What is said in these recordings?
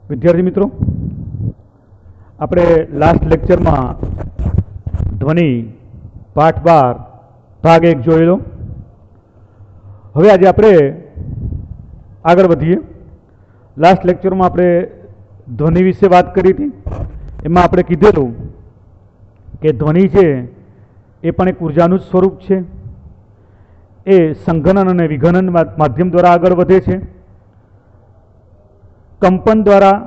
વિદ્યાર્થી મિત્રો, આપણે લાસ્ટ લેક્ચરમાં ધ્વનિ પાઠ 12 ભાગ 1 જોયેલો. હવે આજે આપણે આગળ વધીએ. લાસ્ટ લેક્ચરમાં આપણે ધ્વનિ વિશે વાત કરી હતી. એમાં આપણે કીધેલું કે ધ્વનિ છે એ પણ એક ઉર્જાનું જ સ્વરૂપ છે. એ સંઘનન અને વિઘનન માધ્યમ દ્વારા આગળ વધે છે. કંપન દ્વારા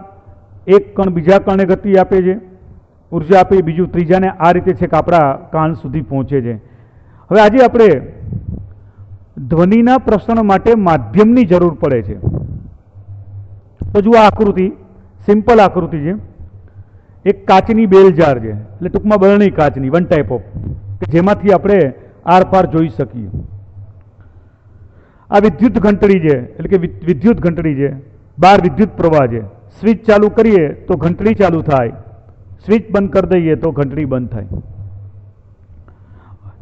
એક કણ બીજા કણને ગતિ આપે છે, ઉર્જા આપે, બીજું ત્રીજાને, આ રીતે છે કે આપણા કાન સુધી પહોંચે છે. હવે આજે આપણે ધ્વનિના પ્રસરણ માટે માધ્યમની જરૂર પડે છે. તો જુઓ, આકૃતિ સિમ્પલ આકૃતિ છે. એક કાચની બેલ જાર છે, એટલે ટૂંકમાં બરણી કાચની, વન ટાઈપ ઓફ, કે જેમાંથી આપણે આર પાર જોઈ શકીએ. આ વિદ્યુત ઘંટડી છે, એટલે કે વિદ્યુત ઘંટડી છે. બહાર વિદ્યુત પ્રવાહ છે. સ્વિચ ચાલુ કરીએ તો ઘંટડી ચાલુ થાય, સ્વિચ બંધ કરી દઈએ તો ઘંટડી બંધ થાય.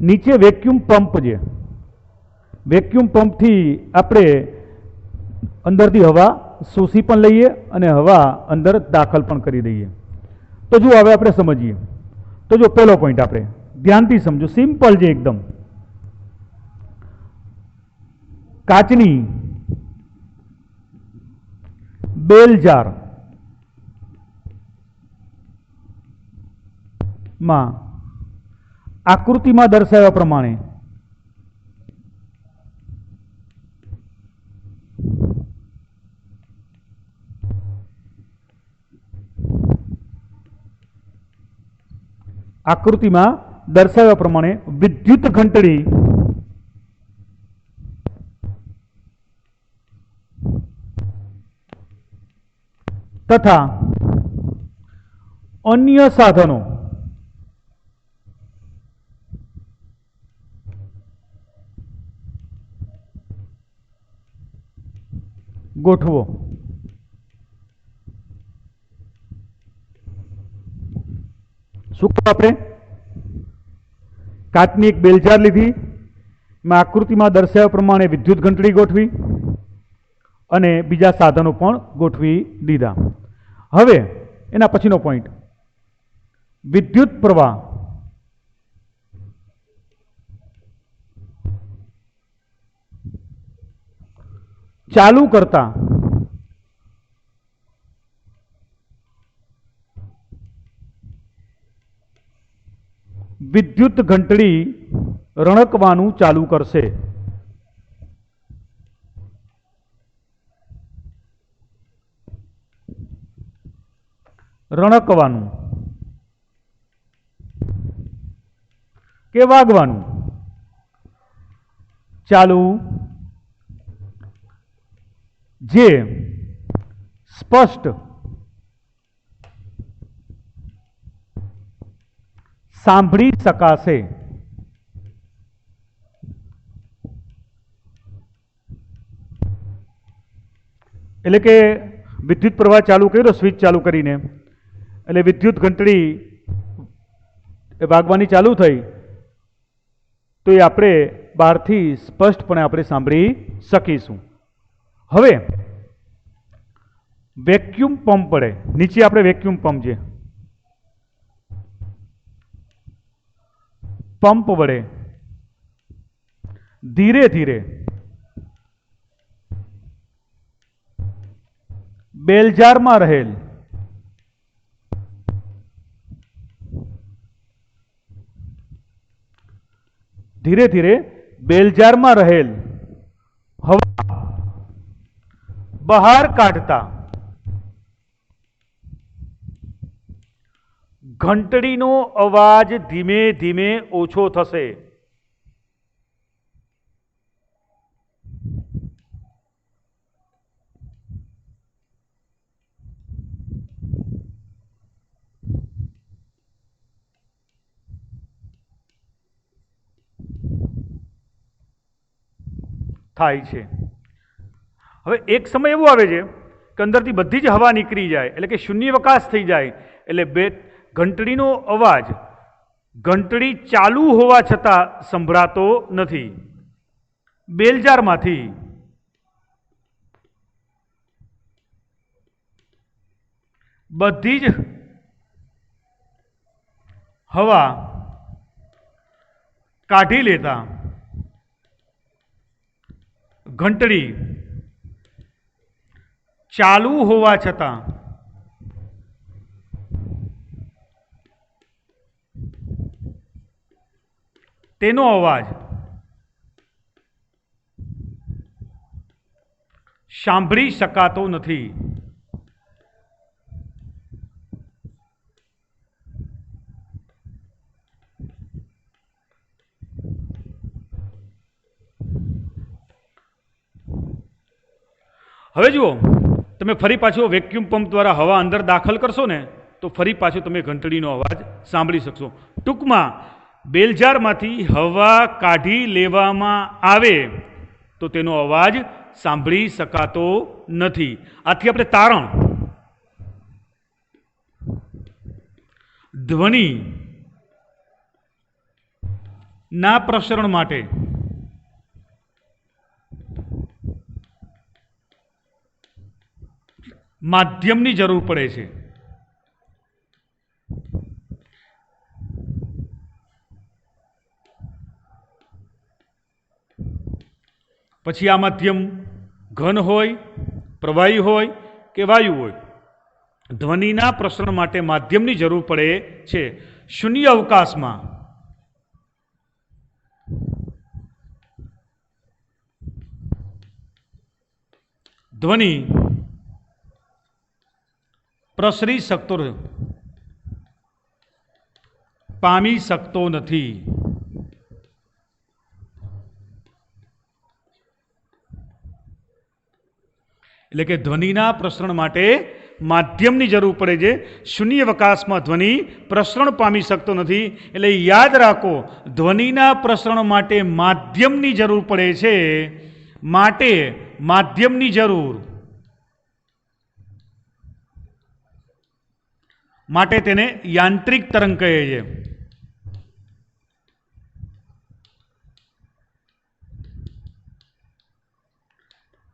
નીચે વેક્યુમ પંપ છે. વેક્યુમ પંપથી આપણે અંદરથી હવા શોષી પણ લઈએ અને હવા અંદર દાખલ પણ કરી દઈએ. તો જો હવે આપણે સમજીએ. તો જો પહેલો પોઈન્ટ આપણે ધ્યાનથી સમજો, સિમ્પલ છે એકદમ. કાચની બેલ જાર માં આકૃતિમાં દર્શાવ્યા પ્રમાણે વિદ્યુત ઘંટડી તથા અન્ય સાધનો ગોઠવો. શું આપણે કાચની એક બેલજાર લીધી, મેં આકૃતિમાં દર્શાવ્યા પ્રમાણે વિદ્યુત ઘંટડી ગોઠવી અને બીજા સાધનો પણ ગોઠવી દીધા. હવે એના પછીનો પોઈન્ટ, વિદ્યુત પ્રવાહ ચાલુ કરતા વિદ્યુત ઘંટડી રણકવાનું ચાલુ કરશે. રણકવાનું કે વાગવાનું ચાલુ, જે સ્પષ્ટ સાંભળી શકાશે. એટલે કે વિદ્યુત પ્રવાહ ચાલુ કર્યો સ્વિચ ચાલુ કરીને, એટલે વિદ્યુત ઘંટડી વાગવાની ચાલુ થઈ, તો એ આપણે બહારથી સ્પષ્ટપણે આપણે સાંભળી શકીશું. હવે વેક્યુમ પંપ વડે, નીચે આપણે વેક્યુમ પંપ છે, પંપ વડે ધીરે ધીરે બેલજારમાં રહેલ હવા બહાર કાઢતા ઘંટડીનો અવાજ ધીમે ધીમે ઓછો થશે. થાય છે. હવે એક સમય એવો આવે છે કે અંદરથી બધી જ હવા નીકળી જાય, એટલે કે શૂન્યાવકાશ થઈ જાય, એટલે ઘંટડીનો અવાજ ઘંટડી ચાલુ હોવા છતાં સંભળાતો નથી. બેલજારમાંથી બધી જ હવા કાઢી લેતા ઘંટડી ચાલુ હોવા છતાં તેનો અવાજ સાંભળી શકાતો નથી. હવે જુઓ, તમે ફરી પાછો વેક્યુમ પંપ દ્વારા હવા અંદર દાખલ કરશો ને તો ફરી પાછો તમે ઘંટડીનો અવાજ સાંભળી શકશો. ટૂંકમાં બેલજારમાંથી હવા કાઢી લેવામાં આવે તો તેનો અવાજ સાંભળી શકાતો નથી. આથી આપણે તારણ ધ્વનિ ના પ્રસરણ માટે માધ્યમની જરૂર પડે છે. પછી આ માધ્યમ ઘન હોય, પ્રવાહી હોય કે વાયુ હોય, ધ્વનિના પ્રસરણ માટે માધ્યમની જરૂર પડે છે. શૂન્ય અવકાશમાં ધ્વનિ પ્રસરી શકતો પામી શકતો નથી. એટલે કે ધ્વનિના પ્રસરણ માટે માધ્યમની જરૂર પડે છે. શૂન્ય અવકાશમાં ધ્વનિ પ્રસરણ પામી શકતો નથી. એટલે યાદ રાખો, ધ્વનિના પ્રસરણ માટે માધ્યમની જરૂર પડે છે. માટે માધ્યમની જરૂર, માટે તેને યાંત્રિક તરંગ કહે છે.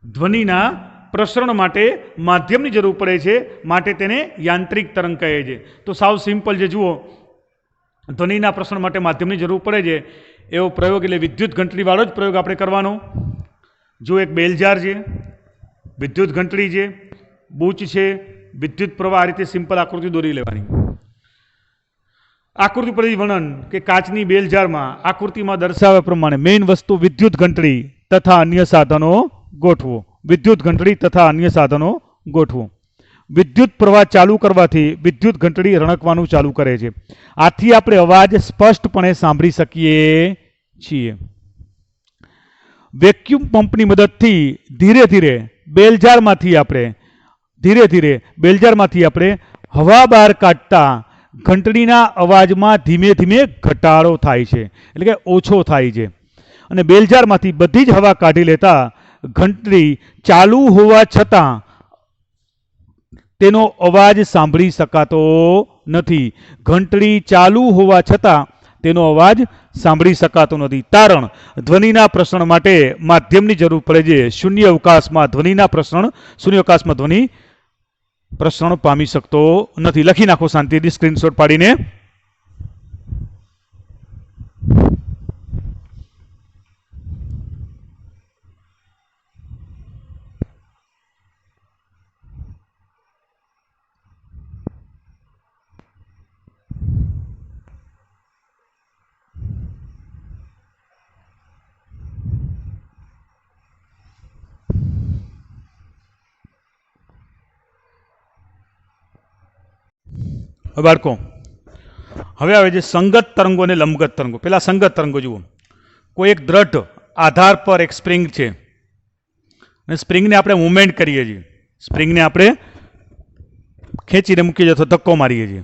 ધ્વનિના પ્રસરણ માટે માધ્યમની જરૂર પડે છે, માટે તેને યાંત્રિક તરંગ કહે છે. તો સાવ સિમ્પલ છે. જુઓ, ધ્વનિના પ્રસરણ માટે માધ્યમની જરૂર પડે છે એવો પ્રયોગ એટલે વિદ્યુત ઘંટડીવાળો જ પ્રયોગ આપણે કરવાનો. જો એક બેલજાર છે, વિદ્યુત ઘંટડી છે, બૂચ છે, વિદ્યુત પ્રવાહ, આ રીતે સિમ્પલ આકૃતિ દોરી લેવાની. આકૃતિ પરથી વર્ણન કે કાચની બેલજારમાં આકૃતિમાં દર્શાવ્યા પ્રમાણે મેઇન વસ્તુ વિદ્યુત ઘંટડી તથા અન્ય સાધનો ગોઠવો. વિદ્યુત ઘંટડી તથા અન્ય સાધનો ગોઠવો. વિદ્યુત પ્રવાહ ચાલુ કરવાથી વિદ્યુત ઘંટડી રણકવાનું ચાલુ કરે છે. આથી આપણે અવાજ સ્પષ્ટપણે સાંભળી શકીએ છીએ. વેક્યુમ પંપની મદદથી ધીરે ધીરે બેલજારમાંથી આપણે હવા બહાર કાઢતા ઘંટડીના અવાજમાં ધીમે ધીમે ઘટાડો થાય છે, એટલે કે ઓછો થાય છે. અને બેલજારમાંથી બધી જ હવા કાઢી લેતા ઘંટડી ચાલુ હોવા છતાં તેનો અવાજ સાંભળી શકાતો નથી. ઘંટડી ચાલુ હોવા છતાં તેનો અવાજ સાંભળી શકાતો નથી. તારણ ધ્વનિના પ્રસરણ માટે માધ્યમની જરૂર પડે છે. શૂન્ય અવકાશમાં ધ્વનિ પ્રસરણ પામી શકતો નથી. લખી નાખો શાંતિથી સ્ક્રીનશોટ પાડીને. બાળકો, હવે આવે છે સંગત તરંગો અને લંબગત તરંગો. પેલા સંગત તરંગો જુઓ. કોઈ એક દ્રઢ આધાર પર એક સ્પ્રિંગ છે અને સ્પ્રિંગને આપણે મૂવમેન્ટ કરીએ છીએ. સ્પ્રિંગને આપણે ખેંચીને મૂકીએ છીએ અથવા ધક્કો મારીએ છીએ.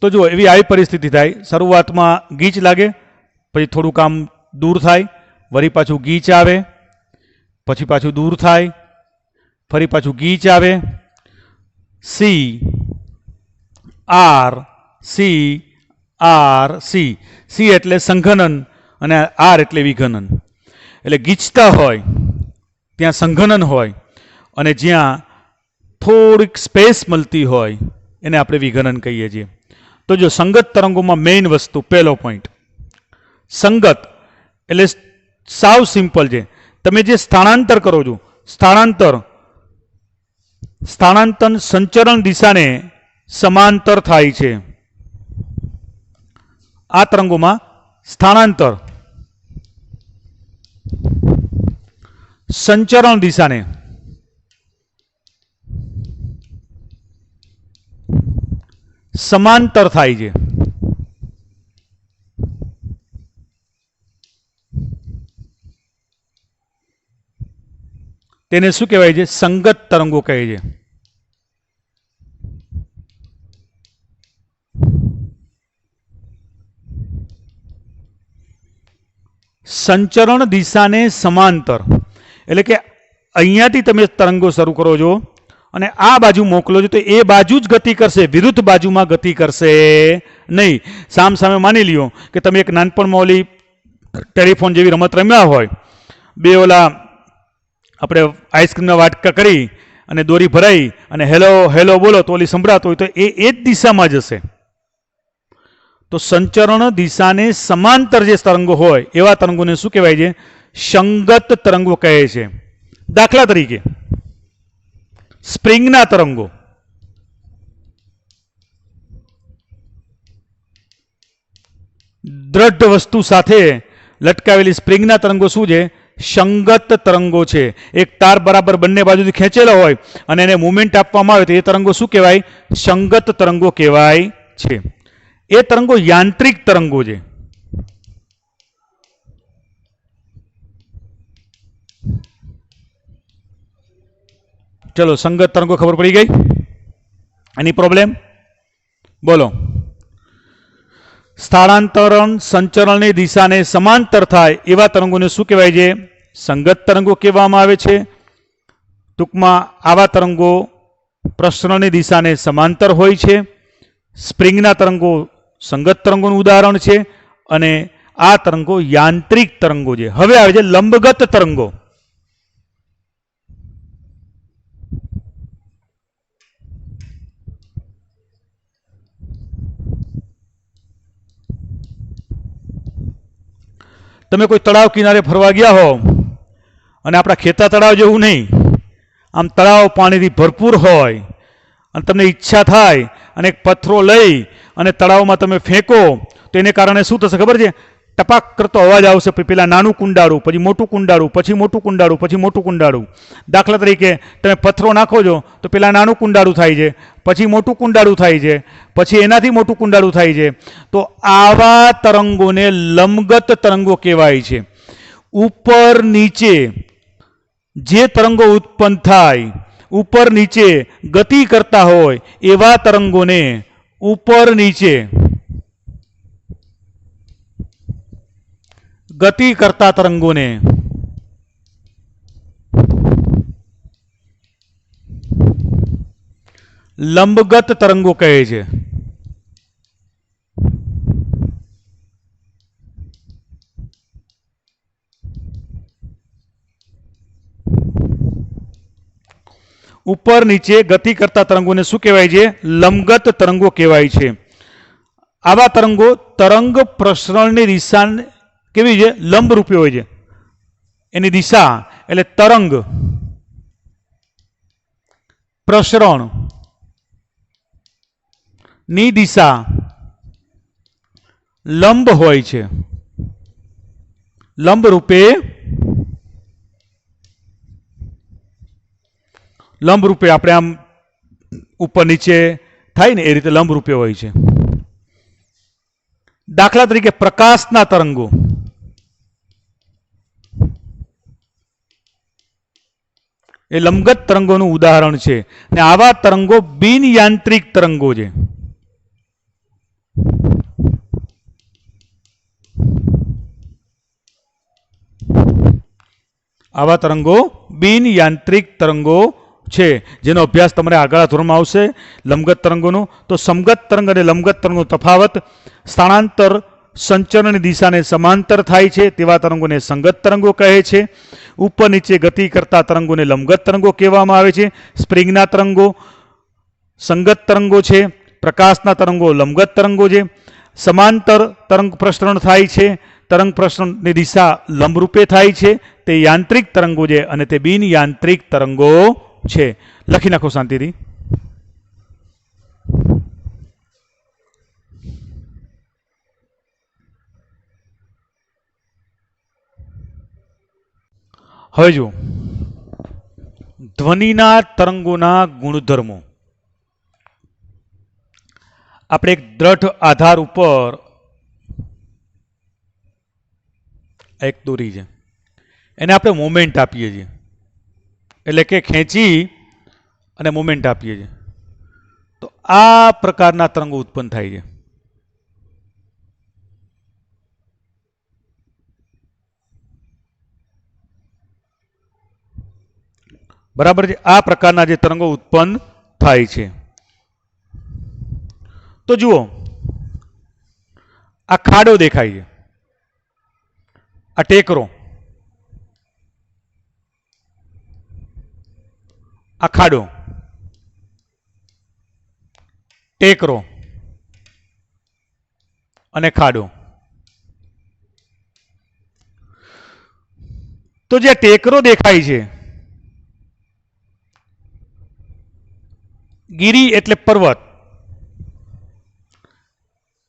તો જુઓ, એવી આવી પરિસ્થિતિ થાય. શરૂઆતમાં ગીચ લાગે, પછી થોડુંક આમ દૂર થાય, વળી પાછું ગીચ આવે, પછી પાછું દૂર થાય, ફરી પાછું ગીચ આવે. C R C R C. C એટલે સંઘનન અને આર એટલે વિઘનન. એટલે ગીચતા હોય ત્યાં સંઘનન હોય અને જ્યાં થોડીક સ્પેસ મળતી હોય એને આપણે વિઘનન કહીએ છીએ. તો જો સંગત તરંગોમાં મેઇન વસ્તુ, પહેલો પોઈન્ટ, સંગત એટલે સાવ સિમ્પલ છે. તમે જે સ્થાનાંતર કરો છો, સ્થાનાંતર સંચરણ દિશાને સમાંતર થાય છે. આ તરંગોમાં સ્થાનાંતર સંચરણ દિશાને સમાંતર થાય છે. તેને શું કહેવાય છે? સંગત તરંગો કહે છે. સંચરણ દિશાને સમાંતર એટલે કે અહીંયાથી તમે તરંગો શરૂ કરો છો અને આ બાજુ મોકલો છો તો એ બાજુ જ ગતિ કરશે, વિરુદ્ધ બાજુમાં ગતિ કરશે નહીં. સામ સામે માની લ્યો કે તમે એક નાનપણમાં ઓલી ટેલિફોન જેવી રમત રમ્યા હોય, બે ઓલા આપણે આઈસ્ક્રીમના વાટકા કરી અને દોરી ભરાઈ અને હેલો હેલો બોલો તો ઓલી સંભળાતો હોય તો એ જ દિશામાં જશે. તો સંચરણ દિશાને સમાંતર જે તરંગો હોય એવા તરંગોને શું કહેવાય છે? સંગત તરંગો કહે છે. દાખલા તરીકે સ્પ્રિંગના તરંગો, દ્રઢ વસ્તુ સાથે લટકાવેલી સ્પ્રિંગના તરંગો શું છે? સંગત તરંગો છે. એક તાર બરાબર બંને બાજુથી ખેંચેલો હોય અને એને મુવમેન્ટ આપવામાં આવે તો એ તરંગો શું કહેવાય? સંગત તરંગો કહેવાય છે. એ તરંગો યાંત્રિક તરંગો છે. ચલો, સંગત તરંગો ખબર પડી ગઈ? એની પ્રોબ્લેમ બોલો. સ્થાનાંતરણ સંચરણની દિશાને સમાંતર થાય એવા તરંગોને શું કહેવાય છે? સંગત તરંગો કહેવામાં આવે છે. ટૂંકમાં આવા તરંગો પ્રસરણની દિશાને સમાંતર હોય છે. સ્પ્રિંગના તરંગો સંગત તરંગોનું ઉદાહરણ છે અને આ તરંગો યાંત્રિક તરંગો છે. હવે આવે છે લંબગત તરંગો. તમે કોઈ તળાવ કિનારે ફરવા ગયા હો અને આપણા ખેતા તળાવ જેવું નહીં, આમ તળાવ પાણીથી ભરપૂર હોય અને તમને ઈચ્છા થાય અને એક પથ્થરો લઈ અને તળાવમાં તમે ફેંકો તો એને કારણે શું થશે ખબર છે? ટપાક કરતો અવાજ આવશે. પેલા નાનું કુંડાળું, પછી મોટું કુંડાળું, પછી મોટું કુંડાળું, પછી મોટું કુંડાળું. દાખલા તરીકે તમે પથ્થરો નાખો છો તો પેલા નાનું કુંડાળું થાય છે, પછી મોટું કુંડાળું થાય છે, પછી એનાથી મોટું કુંડાળું થાય છે. તો આવા તરંગોને લંબગત તરંગો કહેવાય છે. ઉપર નીચે જે તરંગો ઉત્પન્ન થાય, ઉપર નીચે ગતિ કરતા હોય એવા તરંગોને ઉપર નીચે ગતિ કરતા તરંગોને લંબગત તરંગો કહે છે. ઉપર નીચે ગતિ કરતા તરંગોને શું કહેવાય છે? લંબગત તરંગો કહેવાય છે. આવા તરંગો તરંગ પ્રસરણની દિશા કેવી છે? લંબ રૂપે હોય છે. એની દિશા એટલે તરંગ પ્રસરણ ની દિશા લંબ હોય છે. લંબ રૂપે આપણે આમ ઉપર નીચે થાય ને એ રીતે લંબ રૂપે હોય છે. દાખલા તરીકે પ્રકાશના તરંગો, એ લંબગત તરંગોનું ઉદાહરણ છે. અને આવા તરંગો બિન યાંત્રિક તરંગો છે. આવા તરંગો બિન યાંત્રિક તરંગો છે, જેનો અભ્યાસ તમારે આગળ ધોરણમાં આવશે લંબગત તરંગોનો. તો સમગત તરંગ અને લંબગત તરંગનો તફાવત, સ્થાનાંતર સંચરણની દિશાને સમાંતર થાય છે તેવા તરંગોને સંગત તરંગો કહે છે. ઉપર નીચે ગતિ કરતા તરંગોને લંબગત તરંગો કહેવામાં આવે છે. સ્પ્રિંગના તરંગો સંગત તરંગો છે, પ્રકાશના તરંગો લંબગત તરંગો છે. સમાંતર તરંગ પ્રસરણ થાય છે, તરંગ પ્રસરણની દિશા લંબરૂપે થાય છે, તે યાંત્રિક તરંગો છે અને તે બિન યાંત્રિક તરંગો છે. લખી નાખો શાંતિથી. હવે જુઓ, ધ્વનિના તરંગોના ગુણધર્મો આપણે એક દ્રઢ આધાર ઉપર એક દોરી છે, એને આપણે મોમેન્ટ આપીએ છીએ, એટલે કે ખેંચી અને મોમેન્ટ આપીએ છીએ, તો આ પ્રકારના તરંગો ઉત્પન્ન થાય છે. બરાબર છે. આ પ્રકારના જે તરંગો ઉત્પન્ન થાય છે. તો જુઓ, આ ખાડો દેખાય છે, આ ટેકરો, આ ખાડો, ટેકરો અને ખાડો. તો જે ટેકરો દેખાય છે, ગિરી એટલે પર્વત,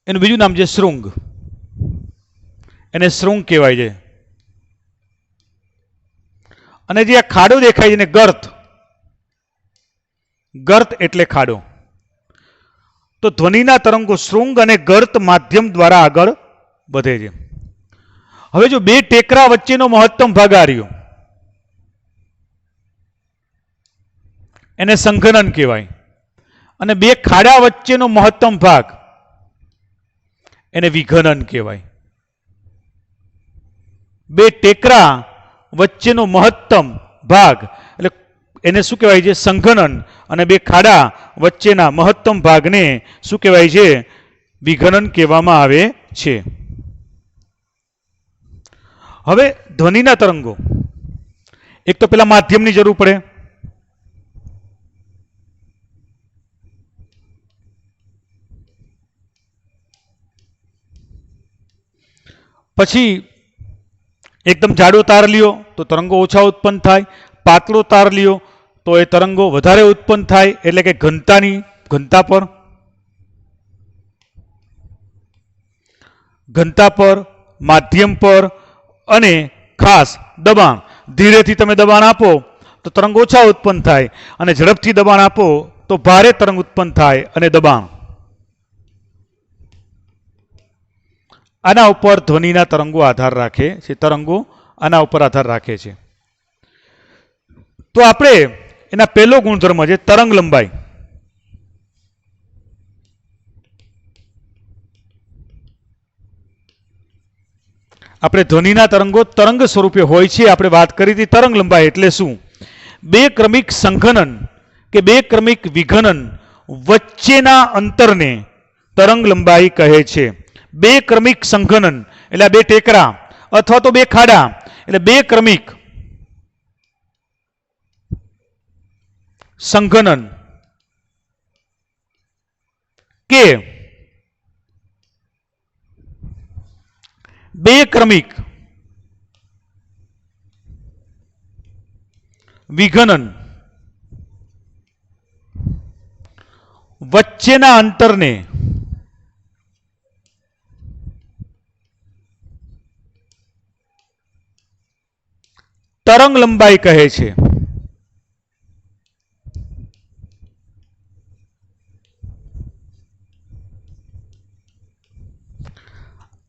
એનું બીજું નામ છે શૃંગ, એને શૃંગ કહેવાય છે. અને જે આ ખાડો દેખાય છે એને ગર્ત, ગર્ત એટલે ખાડો. તો ધ્વનિના તરંગો શૃંગ અને ગર્ત માધ્યમ દ્વારા આગળ વધે છે. હવે જો બે ટેકરા વચ્ચેનો મહત્તમ ભાગ આ રહ્યો, એને સંઘનન કહેવાય. અને બે ખાડા વચ્ચેનો મહત્તમ ભાગ, એને વિઘનન કહેવાય. બે ટેકરા વચ્ચેનો મહત્તમ ભાગ એટલે એને શું કહેવાય છે? સંઘનન. અને બે ખાડા વચ્ચેના મહત્તમ ભાગને શું કહેવાય છે? વિઘનન કહેવામાં આવે છે. હવે ધ્વનિના તરંગો, એક તો પેલા માધ્યમની જરૂર પડે, પછી એકદમ જાડો તાર લ્યો તો તરંગો ઓછા ઉત્પન્ન થાય, પાતળો તાર લ્યો તો એ તરંગો વધારે ઉત્પન્ન થાય, એટલે કે ઘનતા પર, માધ્યમ પર અને ખાસ દબાણ. ધીરેથી તમે દબાણ આપો તો તરંગ ઓછા ઉત્પન્ન થાય, અને ઝડપથી દબાણ આપો તો ભારે તરંગ ઉત્પન્ન થાય અને દબાણ. આના ઉપર ધ્વનિના તરંગો આધાર રાખે છે. તરંગો આના ઉપર આધાર રાખે છે. તો આપણે એના પહેલો ગુણધર્મ છે તરંગ લંબાઈ. આપણે ધ્વનિના તરંગો તરંગ સ્વરૂપે હોય છે. આપણે વાત કરી હતી તરંગ લંબાઈ એટલે શું? બે ક્રમિક સંઘનન કે બે ક્રમિક વિઘનન વચ્ચેના અંતરને તરંગ લંબાઈ કહે છે. બે ક્રમિક સંઘનન એટલે બે ટેકરા અથવા તો બે ખાડા, એટલે બે ક્રમિક સંઘનન કે બે ક્રમિક વિઘનન વચ્ચેના અંતરને તરંગ લંબાઈ કહે છે.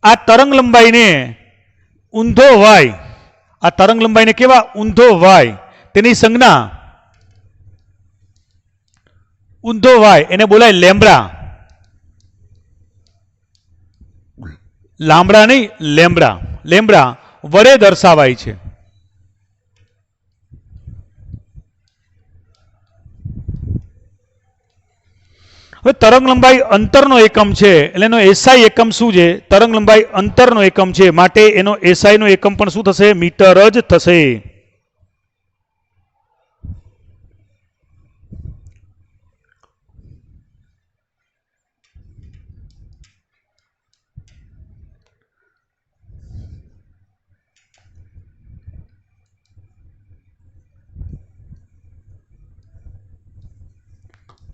આ તરંગ લંબાઈને ઊંધો વાય, આ તરંગ લંબાઈને કેવા? ઊંધો વાય. તેની સંજ્ઞા ઊંધો વાય, એને બોલાય લેમ્બડા. લાંબડા નહીં, લેમ્બડા. લેમ્બડા વડે દર્શાવાય છે. હવે તરંગ લંબાઈ અંતરનો એકમ છે એટલે એનો એસઆઈ એકમ શું છે? તરંગ લંબાઈ અંતરનો એકમ છે, માટે એનો એસઆઈ નો એકમ પણ શું થશે? મીટર જ થશે.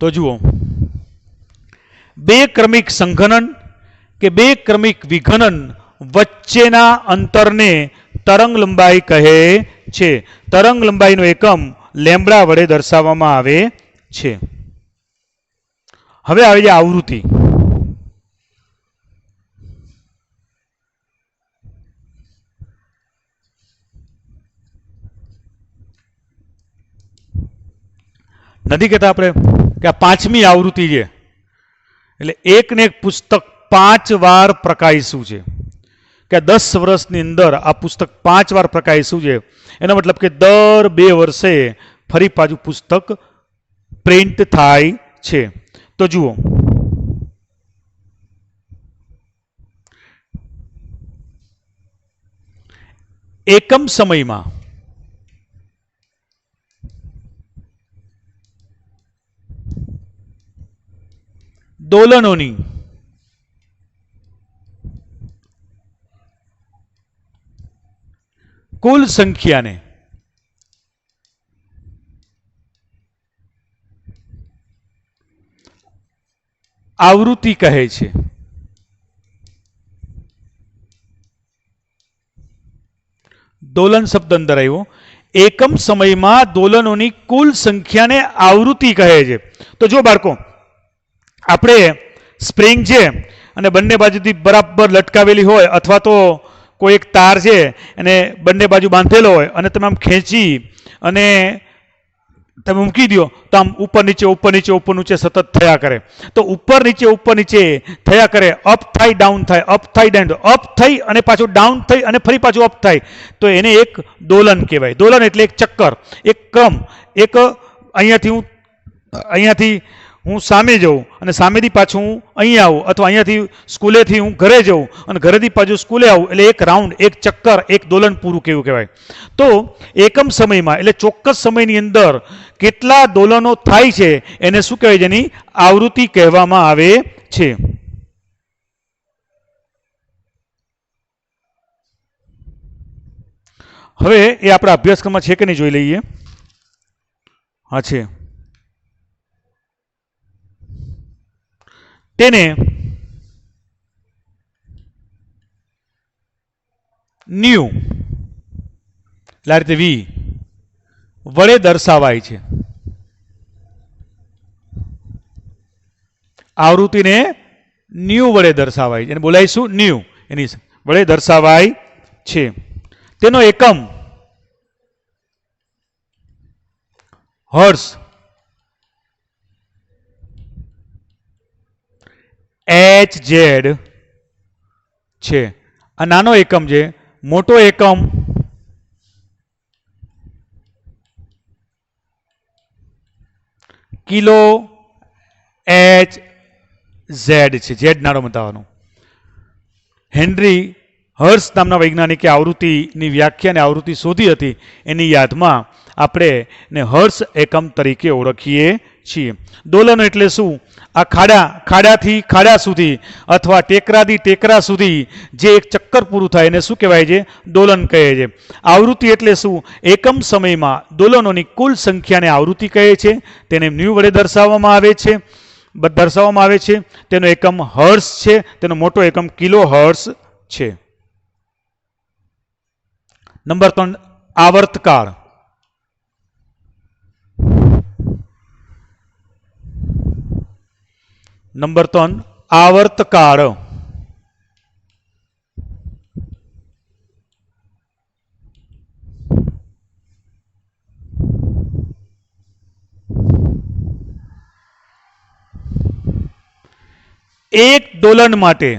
તો જુઓ, બે ક્રમિક સંઘનન કે બે ક્રમિક વિઘનન વચ્ચેના અંતરને તરંગ લંબાઈ કહે છે. તરંગ લંબાઈનો એકમ લેમ્બડા વડે દર્શાવવામાં આવે છે. હવે આવે છે આવૃત્તિ. નથી કહેતા આપણે કે આ પાંચમી આવૃત્તિ છે, એટલે એક ને એક પુસ્તક 5 વાર પ્રકાશિતું છે, કે 10 વર્ષની અંદર આ પુસ્તક 5 વાર પ્રકાશિતું છે. એનો મતલબ કે દર 2 વર્ષે ફરી પાછું પુસ્તક પ્રિન્ટ થાય છે. તો જુઓ, એકમ સમયમાં દોલનોની કુલ સંખ્યાને આવૃત્તિ કહે છે. દોલન શબ્દ અંદર આવ્યો. એકમ સમયમાં દોલનોની કુલ સંખ્યાને આવૃત્તિ કહે છે. તો જો બાળકો, આપણે સ્પ્રિંગ છે અને બંને બાજુથી બરાબર લટકાવેલી હોય, અથવા તો કોઈ એક તાર છે અને બંને બાજુ બાંધેલો હોય અને તમે આમ ખેંચી અને તમે મૂકી દો તો આમ ઉપર નીચે ઉપર નીચે ઉપર નીચે સતત થયા કરે. તો ઉપર નીચે થયા કરે, અપ થાય ડાઉન થાય, અપ થાય ડાઉન, અપ થઈ અને પાછું ડાઉન થઈ અને ફરી પાછું અપ થાય, તો એને એક દોલન કહેવાય. દોલન એટલે એક ચક્કર, એક ક્રમ, એક અહીંયાથી હું સામે જઉં અને સામેથી પાછું હું અહીંયા આવું, અથવા અહીંયાથી સ્કૂલેથી હું ઘરે જઉં અને ઘરેથી પાછું સ્કૂલે આવું, એટલે એક રાઉન્ડ, એક ચક્કર, એક દોલન પૂરું કેવું કહેવાય. તો એકમ સમયમાં એટલે ચોક્કસ સમયની અંદર કેટલા દોલનો થાય છે એને શું કહેવાય? જેની આવૃત્તિ કહેવામાં આવે છે. હવે એ આપણા અભ્યાસક્રમમાં છે કે નહીં જોઈ લઈએ. હા છે. તેને ન્યુ એટલે આ રીતે વી વડે દર્શાવાય છે. આવૃત્તિને ન્યુ વડે દર્શાવાય છે, એને બોલાવીશું ન્યુ, એની વડે દર્શાવાય છે. તેનો એકમ હર્ટ્ઝ, HZ છે. આ નાનો એકમ છે. મોટો એકમ કિલો HZ છે. ઝેડ નાનો બતાવવાનો. હેનરી હર્ટ્ઝ નામના વૈજ્ઞાનિકે આવૃત્તિની વ્યાખ્યા અને આવૃત્તિ શોધી હતી. એની યાદમાં આપણે ને હર્ટ્ઝ એકમ તરીકે ઓળખીએ છીએ. દોલન એટલે શું? આ ખાડાથી ખાડા સુધી અથવા ટેકરાથી ટેકરા સુધી જે એક ચક્કર પૂરું થાય એને શું કહેવાય છે? દોલન કહે છે. આવૃત્તિ એટલે શું? એકમ સમયમાં દોલનોની કુલ સંખ્યાને આવૃત્તિ કહે છે. તેને ન્યુ વડે દર્શાવવામાં આવે છે. તેનો એકમ હર્ટ્ઝ છે. તેનો મોટો એકમ કિલો હર્ટ્ઝ છે. નંબર 3, આવર્તકાળ. નંબર 3, આવર્તકાળ. એક દોલન માટે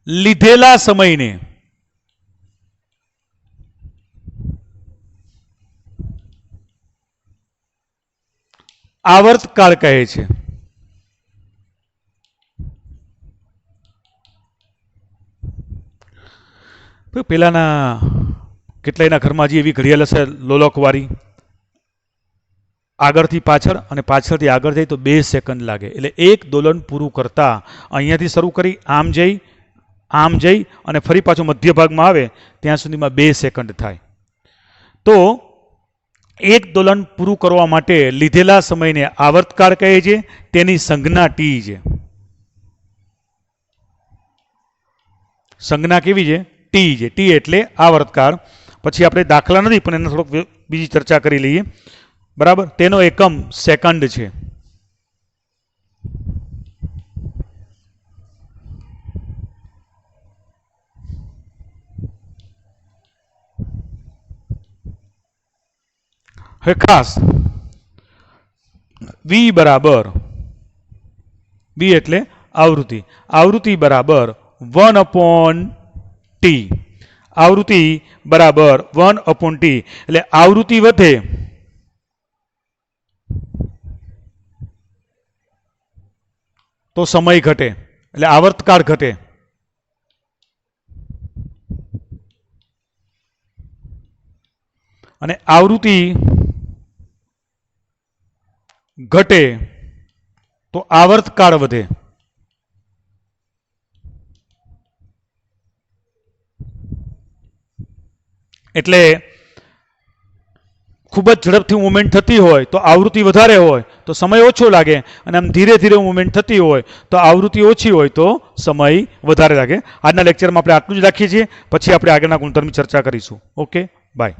લીધેલા સમયને આવર્તકાળ કહે છે. પેલાના કેટલાયના ઘરમાં હજી એવી ઘડિયાળ હશે લોલકવાળી, આગળથી પાછળ અને પાછળથી આગળ જાય તો 2 સેકન્ડ લાગે. એટલે એક દોલન પૂરું કરતા અહીંયાથી શરૂ કરી આમ જઈ અને ફરી પાછું મધ્ય ભાગમાં આવે ત્યાં સુધીમાં 2 સેકન્ડ થાય. તો એક દોલન પૂરું કરવા માટે લીધેલા સમયને આવર્તકાળ કહે છે. તેની સંજ્ઞા ટી છે. સંજ્ઞા કેવી છે? ટી છે. ટી એટલે આવર્તકાળ. પછી આપણે દાખલા નથી પણ એને થોડોક બીજી ચર્ચા કરી લઈએ. બરાબર, તેનો એકમ સેકન્ડ છે. હવે ખાસ વી બરાબર, વી એટલે આવૃત્તિ, આવૃત્તિ બરાબર 1/t, આવૃત્તિ બરાબર 1/t. એટલે આવૃત્તિ વધે તો સમય ઘટે, એટલે આવર્તકાળ ઘટે. અને આવૃત્તિ ઘટે તો આવર્તકાળ વધે. એટલે ખૂબ જ ઝડપથી મુવમેન્ટ થતી હોય તો આવૃત્તિ વધારે હોય તો સમય ઓછો લાગે, અને આમ ધીરે ધીરે મુવમેન્ટ થતી હોય તો આવૃત્તિ ઓછી હોય તો સમય વધારે લાગે. આજના લેક્ચરમાં આપણે આટલું જ રાખીએ છીએ. પછી આપણે આગળના ગુણધર્મની ચર્ચા કરીશું. Okay, by.